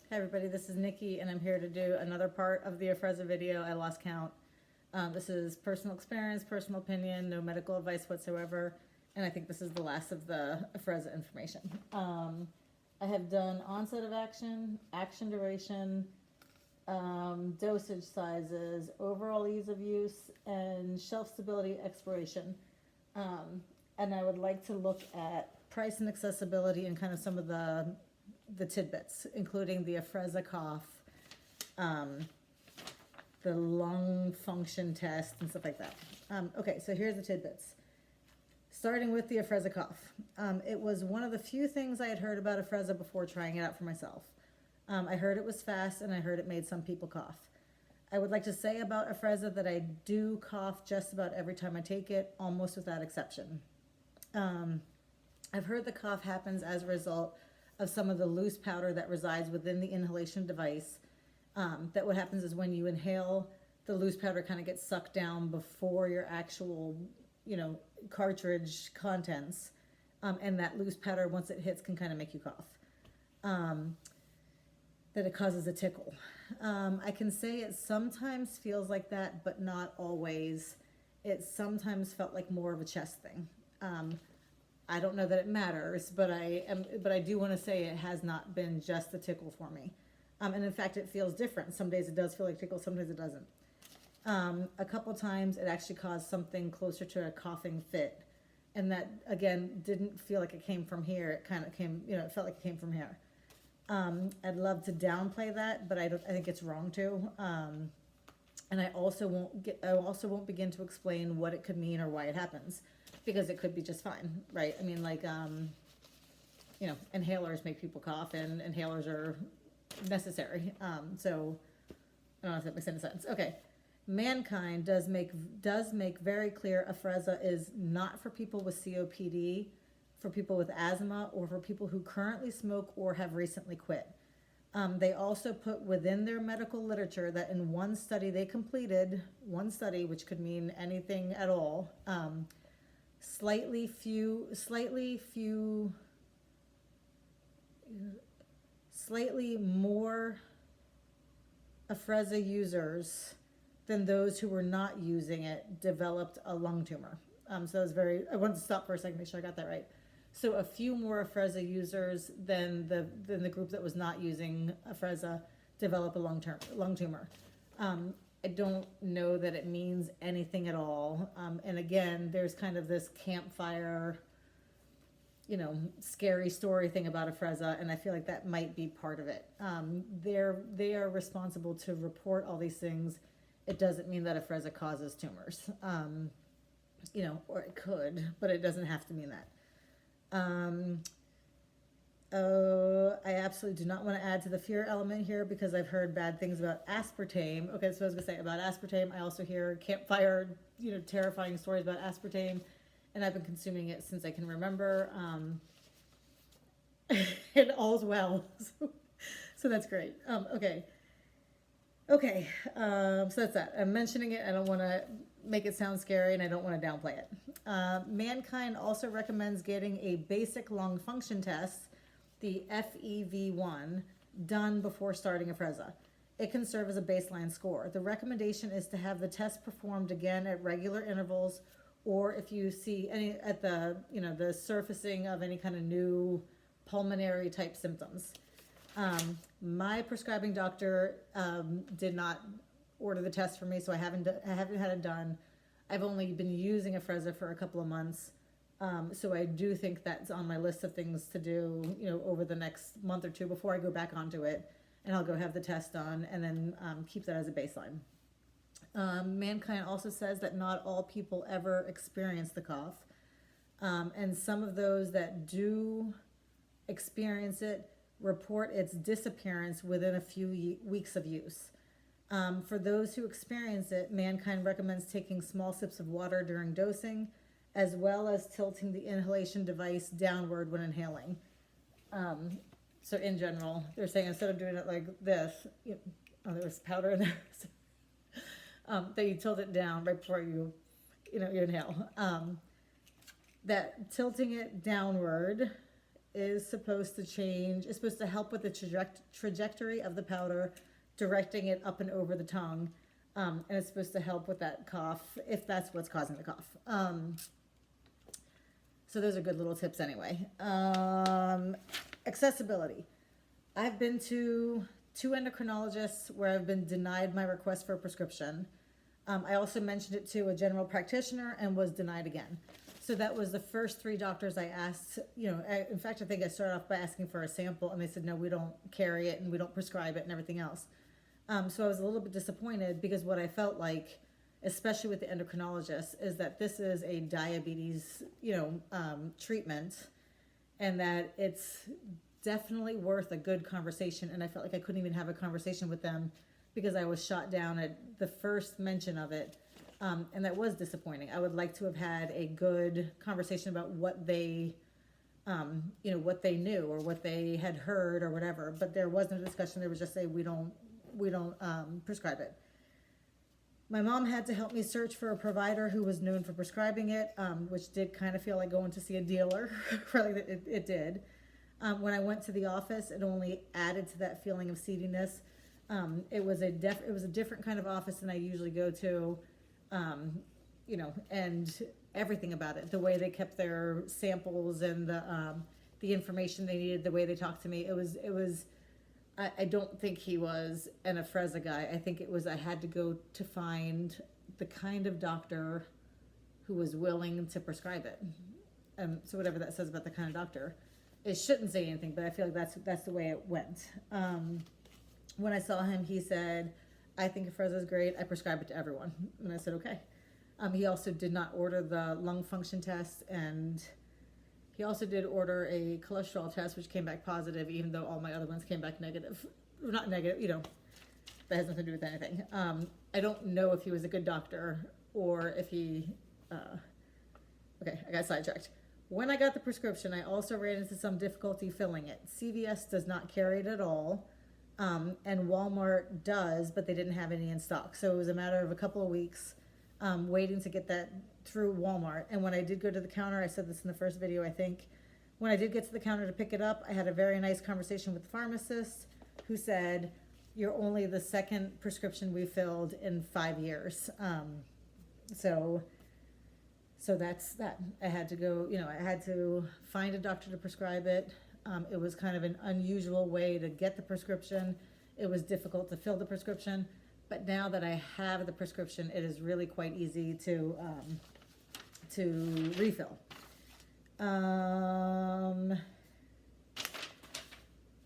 Hi everybody, this is Nikki and I'm here to do another part of the Afrezza video. I lost count. This is personal experience, personal opinion, no medical advice whatsoever, and I think this is the last of the Afrezza information. I have done onset of action, action duration, dosage sizes, overall ease of use, and shelf stability expiration. And I would like to look at price and accessibility and kind of some of the tidbits, including the Afrezza cough, the lung function test, and stuff like that. Okay, so here's the tidbits. Starting with the Afrezza cough. It was one of the few things I had heard about Afrezza before trying it out for myself. I heard it was fast, and I heard it made some people cough. I would like to say about Afrezza that I do cough just about every time I take it, almost without exception. I've heard the cough happens as a result of some of the loose powder that resides within the inhalation device. That what happens is when you inhale, the loose powder kind of gets sucked down before your actual, cartridge contents. And that loose powder, once it hits, can kind of make you cough. That it causes a tickle. I can say it sometimes feels like that, but not always. It sometimes felt like more of a chest thing. I don't know that it matters, but I do want to say it has not been just a tickle for me. And in fact, it feels different. Some days it does feel like tickle, sometimes it doesn't. A couple times it actually caused something closer to a coughing fit. And that, again, didn't feel like it came from here. It kind of came, it felt like it came from here. I'd love to downplay that, but I think it's wrong to. And I also won't begin to explain what it could mean or why it happens. Because it could be just fine, right? I mean, like, inhalers make people cough, and inhalers are necessary. So I don't know if that makes any sense. Okay, Mankind does make very clear Afrezza is not for people with COPD, for people with asthma, or for people who currently smoke or have recently quit. They also put within their medical literature that in one study they completed, which could mean anything at all. Slightly more Afrezza users than those who were not using it developed a lung tumor. So I wanted to stop for a second, make sure I got that right. So a few more Afrezza users than the group that was not using Afrezza developed a lung tumor. I don't know that it means anything at all. And again, there's kind of this campfire, scary story thing about Afrezza, and I feel like that might be part of it. They are responsible to report all these things. It doesn't mean that Afrezza causes tumors, or it could, but it doesn't have to mean that. I absolutely do not want to add to the fear element here because I've heard bad things about aspartame. Okay, so I was going to say about aspartame, I also hear campfire, terrifying stories about aspartame, and I've been consuming it since I can remember. And all's well, so that's great. Okay, so that's that. I'm mentioning it. I don't want to make it sound scary, and I don't want to downplay it. Mankind also recommends getting a basic lung function test, the FEV1, done before starting Afrezza. It can serve as a baseline score. The recommendation is to have the test performed again at regular intervals, or if you see the surfacing of any kind of new pulmonary type symptoms. My prescribing doctor did not order the test for me, so I haven't had it done. I've only been using Afrezza for a couple of months. So I do think that's on my list of things to do, over the next month or two before I go back onto it, and I'll go have the test done and then keep that as a baseline. Mankind also says that not all people ever experience the cough, and some of those that do experience it report its disappearance within a few weeks of use. For those who experience it, Mankind recommends taking small sips of water during dosing, as well as tilting the inhalation device downward when inhaling. So in general, they're saying instead of doing it like this, there was powder in there, that you tilt it down right before you inhale. That tilting it downward is supposed to change, is supposed to help with the trajectory of the powder, directing it up and over the tongue. And it's supposed to help with that cough, if that's what's causing the cough. So those are good little tips anyway. Accessibility. I've been to 2 endocrinologists where I've been denied my request for a prescription. I also mentioned it to a general practitioner and was denied again. So that was the first 3 doctors I asked, in fact, I think I started off by asking for a sample and they said, no, we don't carry it and we don't prescribe it and everything else. So I was a little bit disappointed because what I felt like, especially with the endocrinologist, is that this is a diabetes, treatment, and that it's definitely worth a good conversation. And I felt like I couldn't even have a conversation with them because I was shot down at the first mention of it. And that was disappointing. I would like to have had a good conversation about what they, what they knew or what they had heard or whatever. But there wasn't a discussion. There was just we don't prescribe it. My mom had to help me search for a provider who was known for prescribing it, which did kind of feel like going to see a dealer. Really, it did. When I went to the office, it only added to that feeling of seediness. It was a different kind of office than I usually go to, and everything about it, the way they kept their samples and the information they needed, the way they talked to me, it was. I don't think he was an Afrezza guy. I think it was I had to go to find the kind of doctor who was willing to prescribe it. So whatever that says about the kind of doctor, it shouldn't say anything, but I feel like that's the way it went. When I saw him, he said, I think Afrezza is great. I prescribe it to everyone. And I said, okay. He also did not order the lung function test, and he also did order a cholesterol test, which came back positive, even though all my other ones came back negative. Not negative, that has nothing to do with anything. I don't know if he was a good doctor or if he, okay, I got sidetracked. When I got the prescription, I also ran into some difficulty filling it. CVS does not carry it at all, and Walmart does, but they didn't have any in stock. So it was a matter of a couple of weeks waiting to get that through Walmart. And when I did go to the counter, I said this in the first video, I think, when I did get to the counter to pick it up, I had a very nice conversation with the pharmacist who said, you're only the 2nd prescription we filled in 5 years. So that's that. I had to go, I had to find a doctor to prescribe it. It was kind of an unusual way to get the prescription. It was difficult to fill the prescription. But now that I have the prescription, it is really quite easy to refill.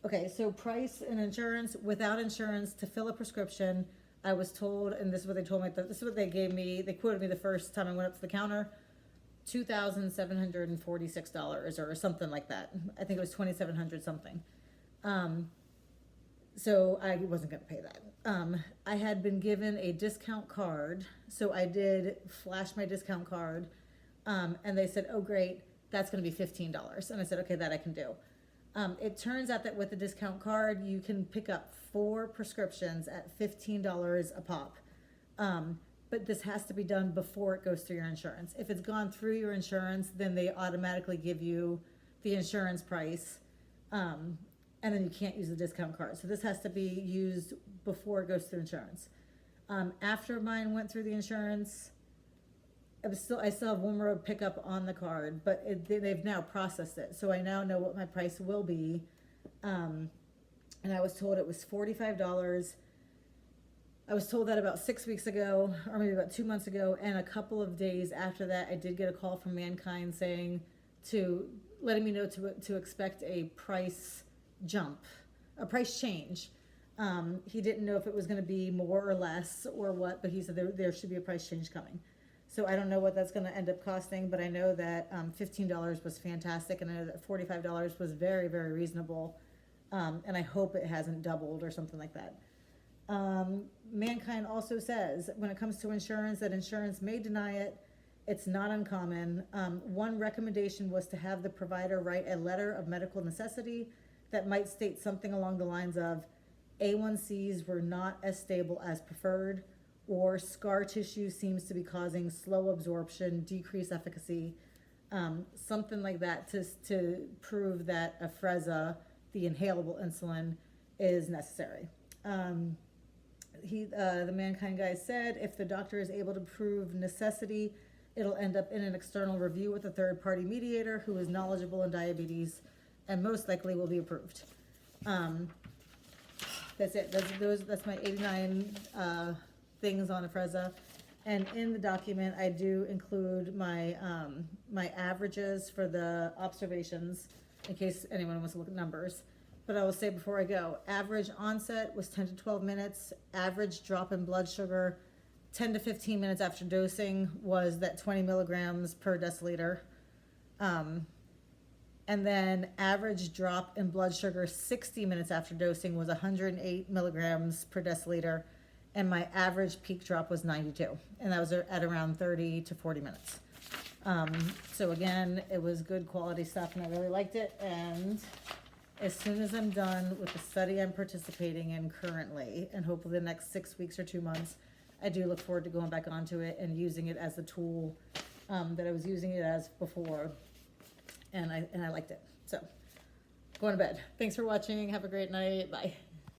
Okay, so price and insurance. Without insurance, to fill a prescription, I was told, and this is what they told me, this is what they gave me, they quoted me the first time I went up to the counter, $2,746 or something like that. I think it was $2,700 something. So I wasn't going to pay that. I had been given a discount card, so I did flash my discount card, and they said, oh great, that's going to be $15. And I said, okay, that I can do. It turns out that with the discount card, you can pick up 4 prescriptions at $15 a pop. But this has to be done before it goes through your insurance. If it's gone through your insurance, then they automatically give you the insurance price, and then you can't use the discount card. So this has to be used before it goes through insurance. After mine went through the insurance, I still have one more pickup on the card, but they've now processed it. So I now know what my price will be. And I was told it was $45. I was told that about 6 weeks ago, or maybe about 2 months ago, and a couple of days after that, I did get a call from Mankind saying letting me know to expect a price jump, a price change. He didn't know if it was going to be more or less or what, but he said there should be a price change coming. So I don't know what that's going to end up costing, but I know that $15 was fantastic, and I know that $45 was very, very reasonable, and I hope it hasn't doubled or something like that. Mankind also says, when it comes to insurance, that insurance may deny it. It's not uncommon. One recommendation was to have the provider write a letter of medical necessity that might state something along the lines of A1Cs were not as stable as preferred, or scar tissue seems to be causing slow absorption, decreased efficacy. something like that to prove that Afrezza, the inhalable insulin, is necessary. The Mankind guy said, if the doctor is able to prove necessity, it'll end up in an external review with a third-party mediator who is knowledgeable in diabetes and most likely will be approved. That's it. That's my 89 things on Afrezza. And in the document, I do include my my averages for the observations, in case anyone wants to look at numbers. But I will say before I go, average onset was 10 to 12 minutes. Average drop in blood sugar, 10 to 15 minutes after dosing, was that 20 milligrams per deciliter. And then average drop in blood sugar 60 minutes after dosing was 108 milligrams per deciliter. And my average peak drop was 92. And that was at around 30 to 40 minutes. So again, it was good quality stuff and I really liked it. And as soon as I'm done with the study I'm participating in currently, and hopefully the next 6 weeks or 2 months, I do look forward to going back onto it and using it as the tool that I was using it as before. And I liked it. So, going to bed. Thanks for watching. Have a great night. Bye.